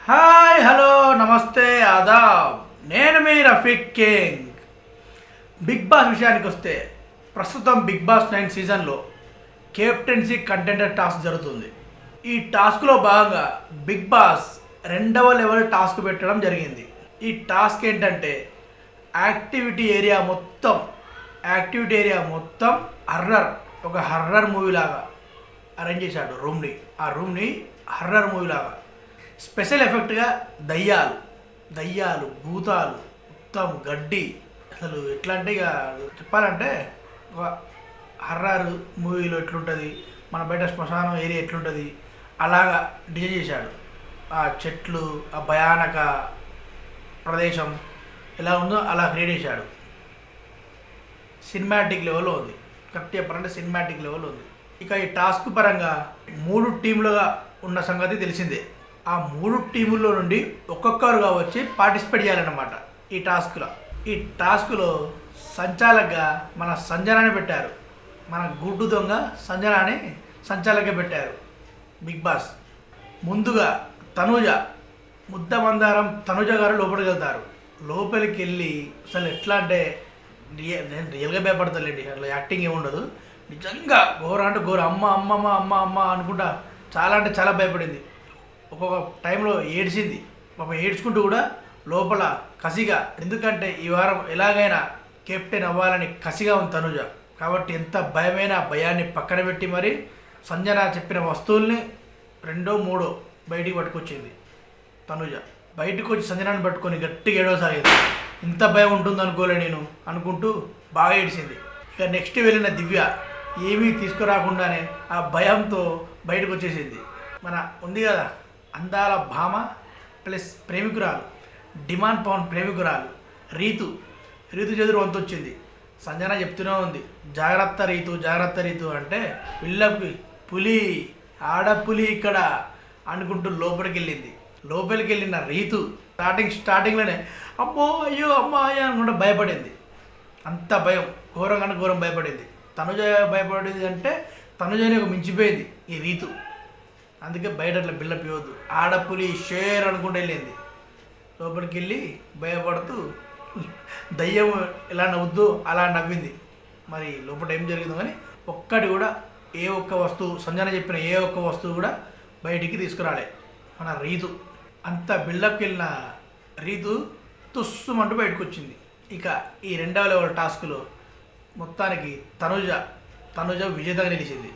Hi hello నమస్తే ఆదాబ్. నేను మీ Rafiq king. Big boss విషయానికి వస్తే ప్రస్తుతం బిగ్ బాస్ 9 సీజన్లో కెప్టెన్సీ కంటెండర్ టాస్క్ జరుగుతుంది. ఈ టాస్క్లో భాగంగా బిగ్ బాస్ 2వ లెవెల్ టాస్క్ పెట్టడం జరిగింది. ఈ టాస్క్ ఏంటంటే యాక్టివిటీ ఏరియా మొత్తం ఒక హర్రర్ మూవీ లాగా అరేంజ్ చేశాడు రూమ్ని. ఆ రూమ్ని హర్రర్ మూవీ లాగా స్పెషల్ ఎఫెక్ట్గా దయ్యాలు భూతాలు మొత్తం గడ్డి, అసలు ఎట్లా అంటే ఇక చెప్పాలంటే ఒక హర్రర్ మూవీలో ఎట్లుంటుంది, మన బయట శ్మశానం ఏరియా ఎట్లుంటుంది అలాగా డిజైన్ చేశాడు. ఆ చెట్లు, ఆ భయానక ప్రదేశం ఎలా ఉందో అలా క్రియేట్ చేశాడు. సినిమాటిక్ లెవెల్లో ఉంది, కరెక్ట్ చెప్పాలంటే సినిమాటిక్ లెవెల్లో ఉంది. ఇక ఈ టాస్క్ పరంగా 3 టీంలుగా ఉన్న సంగతి తెలిసిందే. ఆ 3 టీముల్లో నుండి ఒక్కొక్కరుగా వచ్చి పార్టిసిపేట్ చేయాలన్నమాట ఈ టాస్క్లో సంచాలకుగా మన సంజనాని పెట్టారు. మన గుడ్డు దొంగ సంజనాని సంచాలకుగా పెట్టారు బిగ్ బాస్. ముందుగా ముద్దమందారం తనుజ గారు లోపలికి వెళ్తారు. లోపలికి వెళ్ళి అసలు ఎట్లా అంటే నేను రియల్గా భయపడతానండి, అట్లా యాక్టింగ్ ఏమి ఉండదు, నిజంగా ఘోర అంటే ఘోర అమ్మ అనుకుంటా చాలా అంటే చాలా భయపడింది. ఒక్కొక్క టైంలో ఏడ్చింది. పాపం ఏడ్చుకుంటూ కూడా లోపల కసిగా, ఎందుకంటే ఈ వారం ఎలాగైనా కెప్టెన్ అవ్వాలని కసిగా ఉంది తనుజ. కాబట్టి ఎంత భయమైన భయాన్ని పక్కన పెట్టి మరి సంజన చెప్పిన వస్తువుల్ని 2, 3 బయటికి పట్టుకొచ్చింది తనుజ. బయటకు వచ్చి సంజనాన్ని పట్టుకొని గట్టిగా ఏడవసాగింది. ఇంత భయం ఉంటుంది అనుకోలే నేను అనుకుంటూ బాగా ఏడిచింది. ఇక నెక్స్ట్ వెళ్ళిన దివ్య ఏమీ తీసుకురాకుండానే ఆ భయంతో బయటకు వచ్చేసింది. మన ఉంది కదా అందాల భామ ప్లస్ ప్రేమికురాలు, డిమాండ్ పవన్ ప్రేమికురాలు రీతు చెదురు వంతు వచ్చింది. సంజన చెప్తూనే ఉంది, జాగ్రత్త రీతు అంటే పిల్లకి పులి, ఆడపులి ఇక్కడ అనుకుంటూ లోపలికి వెళ్ళిన రీతు స్టార్టింగ్లోనే అమ్మో అయ్యో అమ్మ అయ్యో అనుకుంటూ భయపడింది. అంత భయం, ఘోరం భయపడింది. తనుజ భయపడింది అంటే తనుజని ఒక మించిపోయింది ఈ రీతు. అందుకే బయట అట్లా బిల్డప్ ఇవ్వద్దు. ఆడపులి షేర్ అనుకుంటూ వెళ్ళింది. లోపలికి వెళ్ళి భయపడుతూ దయ్యం ఎలా నవ్వుద్దు అలా నవ్వింది. మరి లోపల ఏం జరిగిందో కానీ ఒక్కటి కూడా ఏ ఒక్క వస్తువు, సంజన చెప్పిన ఏ ఒక్క వస్తువు కూడా బయటికి తీసుకురాలే మన రీతు. అంత బిల్డప్కి వెళ్ళిన రీతు తుస్సుమంటూ బయటకు వచ్చింది. ఇక ఈ 2వ లెవెల్ టాస్క్లో మొత్తానికి తనుజ విజేతగా నిలిచింది.